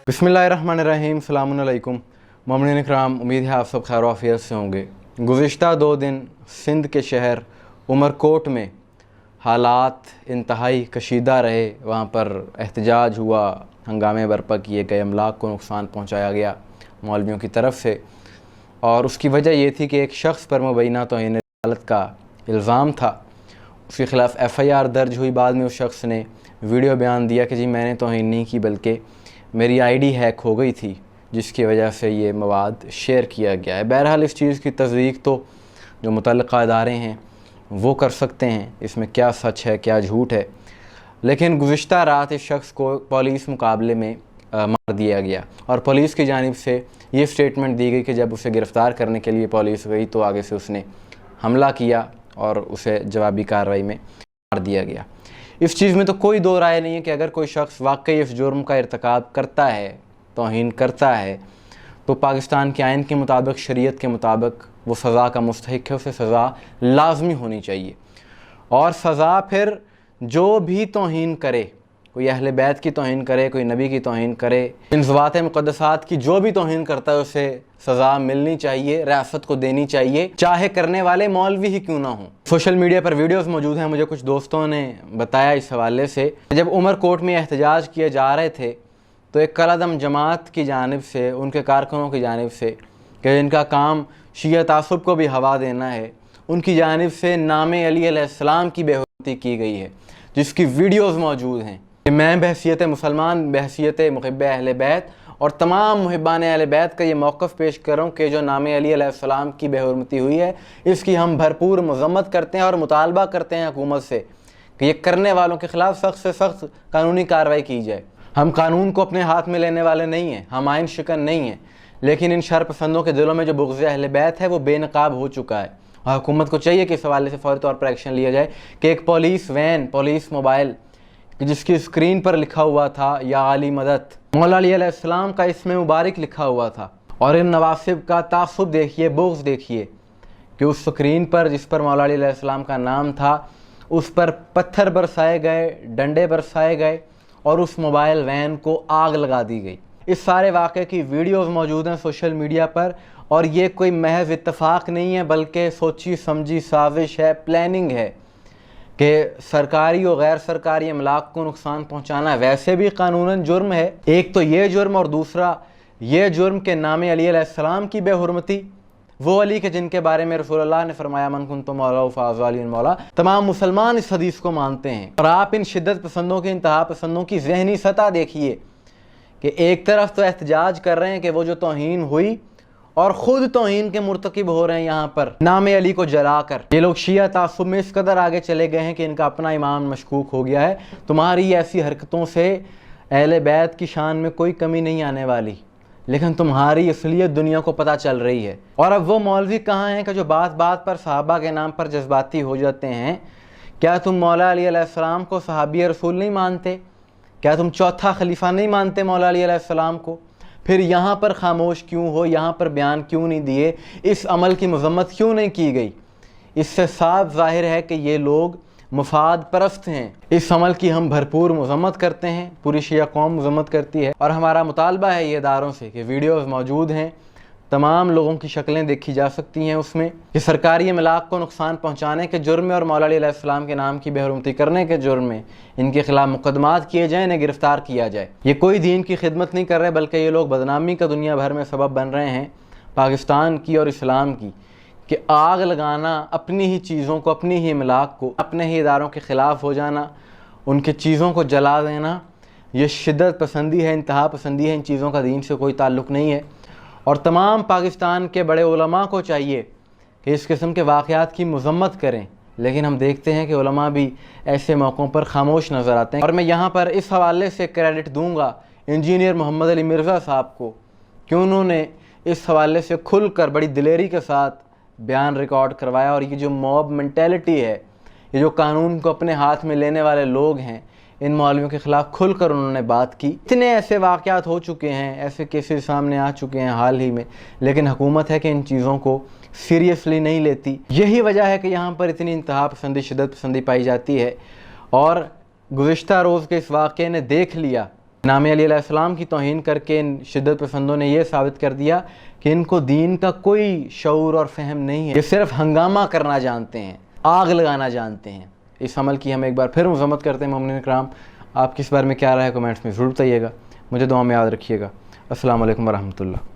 बिस्मिल्लाहिर्रहमानिर्रहीम, अस्सलामु अलैकुम मोमिनीन इकराम। उम्मीद है आप सब खैर आफियत से होंगे। गुज़िश्ता 2 दिन सिंध के शहर उमरकोट में हालात इंतहाई कशीदा रहे। वहाँ पर एहतजाज हुआ, हंगामे बर्पा किए गए, अमलाक को नुकसान पहुँचाया गया मौलवियों की तरफ से। और उसकी वजह ये थी कि एक शख्स पर मुबैना तौहीन रिसालत का इल्ज़ाम था। उसके ख़िलाफ़ FIR दर्ज हुई। बाद में उस शख्स ने वीडियो बयान दिया कि जी मैंने तौहीन नहीं की, बल्कि मेरी ID हैक हो गई थी, जिसकी वजह से ये मवाद शेयर किया गया है। बहरहाल इस चीज़ की तस्दीक तो जो मुतल्लिक़ा इदारे हैं वो कर सकते हैं, इसमें क्या सच है क्या झूठ है। लेकिन गुज़िश्ता रात इस शख्स को पुलिस मुकाबले में मार दिया गया और पुलिस की जानिब से ये स्टेटमेंट दी गई कि जब उसे गिरफ़्तार करने के लिए पुलिस गई तो आगे से उसने हमला किया और उसे जवाबी कार्रवाई में मार दिया गया। इस चीज़ में तो कोई दो राय नहीं है कि अगर कोई शख्स वाकई इस जुर्म का इर्तिकाब करता है, तौहीन करता है, तो पाकिस्तान के आइन के मुताबिक, शरीयत के मुताबिक वो सज़ा का मुस्तहिक है, उसे सज़ा लाजमी होनी चाहिए। और सज़ा फिर जो भी तौहीन करे, कोई अहले बैत की तौहीन करे, कोई नबी की तौहीन करे, इन ज़वात मुक़द्दसात की जो भी तौहीन करता है उसे सज़ा मिलनी चाहिए, रियासत को देनी चाहिए, चाहे करने वाले मौलवी ही क्यों ना हों। सोशल मीडिया पर वीडियोस मौजूद हैं। मुझे कुछ दोस्तों ने बताया इस हवाले से, जब उमरकोट में एहतजाज किए जा रहे थे तो एक कलअदम जमात की जानिब से, उनके कारकुनों की जानिब से, कि जिनका काम शिया तासुब को भी हवा देना है, उनकी जानिब से नामे अली अलैहिस्सलाम की बेहुरमती की गई है, जिसकी वीडियोज़ मौजूद हैं। मैं बहैसियत मुसलमान, बहैसियत मुहिब्ब अहले बैत और तमाम मुहिब्बान अहले बैत का ये मौक़िफ़ पेश कर रहा हूँ कि जो नामे अली अलैहिस्सलाम की बेहुरमती हुई है, इसकी हम भरपूर मज़म्मत करते हैं और मुतालबा करते हैं हुकूमत से कि ये करने वालों के ख़िलाफ़ सख्त से सख्त कानूनी कार्रवाई की जाए। हम कानून को अपने हाथ में लेने वाले नहीं हैं, हम आइन शिकन नहीं हैं, लेकिन इन शरपसंदों के दिलों में जो बुग़्ज़ अहले बैत है वो बेनकाब हो चुका है। और हुकूमत को चाहिए कि इस हवाले से फ़ौरी तौर पर एक्शन लिया जाए कि एक पुलिस वैन, पुलिस मोबाइल जिसकी स्क्रीन पर लिखा हुआ था या अली मदद, मौला अली अलैहिस्सलाम का इसमें मुबारक लिखा हुआ था, और इन नवासिब का तासुब देखिए, बुग़्ज़ देखिए कि उस स्क्रीन पर जिस पर मौला अली अलैहिस्सलाम का नाम था उस पर पत्थर बरसाए गए, डंडे बरसाए गए और उस मोबाइल वैन को आग लगा दी गई। इस सारे वाक़े की वीडियोज़ मौजूद हैं सोशल मीडिया पर, और ये कोई महज इत्तफ़ाक़ नहीं है बल्कि सोची समझी साजिश है, प्लानिंग है कि सरकारी और गैर सरकारी अमलाक को नुकसान पहुँचाना वैसे भी कानूनन जुर्म है। एक तो ये जुर्म, और दूसरा ये जुर्म के नामे अली अलैहिस्सलाम की बेहुरमती, वो अली के जिनके बारे में रसूलुल्लाह ने फरमाया मन कुन्तु मौलाहु फ़हुव्व अली मौला। तमाम मुसलमान इस हदीस को मानते हैं। और आप इन शिद्दत पसंदों की, इंतहा पसंदों की ज़हनी सतह देखिए कि एक तरफ तो एहतजाज कर रहे हैं कि वो जो तौहीन हुई, और ख़ुद तौहीन के मुर्तकिब हो रहे हैं यहाँ पर नामे अली को जलाकर। ये लोग शिया तासुब में इस कदर आगे चले गए हैं कि इनका अपना इमाम मशकूक हो गया है। तुम्हारी ऐसी हरकतों से अहले बैत की शान में कोई कमी नहीं आने वाली, लेकिन तुम्हारी असलियत दुनिया को पता चल रही है। और अब वो मौलवी कहाँ हैं कि जो बात बात पर सहाबा के नाम पर जज्बाती हो जाते हैं। क्या तुम मौला अली अलैहिस्सलाम को सहाबी रसूल नहीं मानते? क्या तुम चौथा खलीफा नहीं मानते मौला अली अलैहिस्सलाम को? फिर यहाँ पर खामोश क्यों हो, यहाँ पर बयान क्यों नहीं दिए, इस अमल की मज़म्मत क्यों नहीं की गई? इससे साफ ज़ाहिर है कि ये लोग मुफाद परस्त हैं। इस अमल की हम भरपूर मज़म्मत करते हैं, पूरी शिया कौम मज़म्मत करती है, और हमारा मुतालबा है ये इदारों से कि वीडियोज़ मौजूद हैं, तमाम लोगों की शक्लें देखी जा सकती हैं उसमें, कि सरकारी अमलाक को नुकसान पहुँचाने के जुर्म में और मौला अली अलैहिस्सलाम के नाम की बेहुरमती करने के जुर्म में इनके ख़िलाफ़ मुकदमात किए जाएँ, इन्हें गिरफ़्तार किया जाए। ये कोई दीन की खिदमत नहीं कर रहे, बल्कि ये लोग बदनामी का दुनिया भर में सबब बन रहे हैं पाकिस्तान की और इस्लाम की, कि आग लगाना अपनी ही चीज़ों को, अपनी ही अमलाक को, अपने ही इदारों के ख़िलाफ़ हो जाना, उनकी चीज़ों को जला देना, ये शिद्दत पसंदी है, इंतहा पसंदी है। इन चीज़ों का दीन से कोई ताल्लुक़ नहीं है। और तमाम पाकिस्तान के बड़े उलमा को चाहिए कि इस किस्म के वाक़यात की मज़म्मत करें, लेकिन हम देखते हैं कि उलमा भी ऐसे मौक़ों पर खामोश नज़र आते हैं। और मैं यहाँ पर इस हवाले से क्रेडिट दूँगा इंजीनियर मोहम्मद अली मिर्ज़ा साहब को कि उन्होंने इस हवाले से खुलकर बड़ी दिलेरी के साथ बयान रिकॉर्ड करवाया। और ये जो मॉब मेंटेलिटी है, ये जो कानून को अपने हाथ में लेने वाले लोग हैं, इन मौलवियों के ख़िलाफ़ खुलकर उन्होंने बात की। इतने ऐसे वाक़यात हो चुके हैं, ऐसे केसेस सामने आ चुके हैं हाल ही में, लेकिन हुकूमत है कि इन चीज़ों को सीरियसली नहीं लेती। यही वजह है कि यहाँ पर इतनी इंतहा पसंदी, शिद्दत पसंदी पाई जाती है। और गुज़िश्ता रोज़ के इस वाक़े ने देख लिया امام علی علیہ السلام کی توہین کر کے ان شدت پسندوں نے یہ ثابت کر دیا کہ ان کو دین کا کوئی شعور اور فہم نہیں ہے، یہ صرف ہنگامہ کرنا جانتے ہیں، آگ لگانا جانتے ہیں۔ اس عمل کی ہم ایک بار پھر مذمت کرتے ہیں مومنین کرام۔ آپ کس بارے میں کیا رائے ہے کمنٹس میں ضرور بتائیے گا، مجھے دعا میں یاد رکھیے گا۔ السلام علیکم ورحمۃ اللہ۔